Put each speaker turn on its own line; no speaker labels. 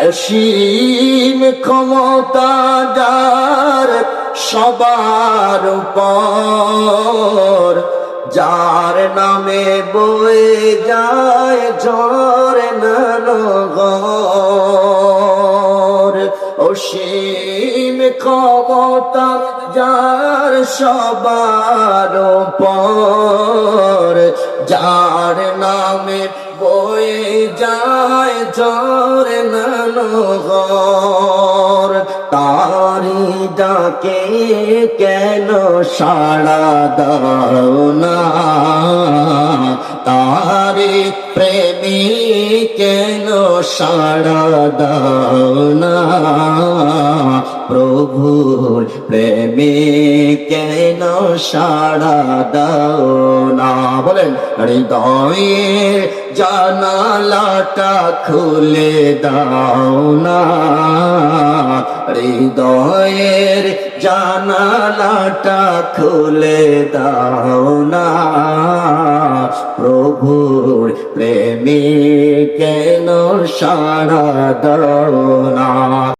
অসীম ক্ষমতা যার সবার উপর, যার নামে বয়ে যায় ঝরনা নহর। অসীম ক্ষমতা যার সবার উপর, যার নামে বয়ে যায় ঝরনা নহর। তারি ডাকে কেন সাড়া দাও না, তারি প্রেমী কেন সাড়া দাও না, প্রভুর প্রেমে কেন সাড়া দাও না। বলেন, হৃদয়ের জানালাটা খুলে দাও না, হৃদয়ের জানালাটা খুলে দাও না, প্রভুর প্রেমে কেন সাড়া দাও না।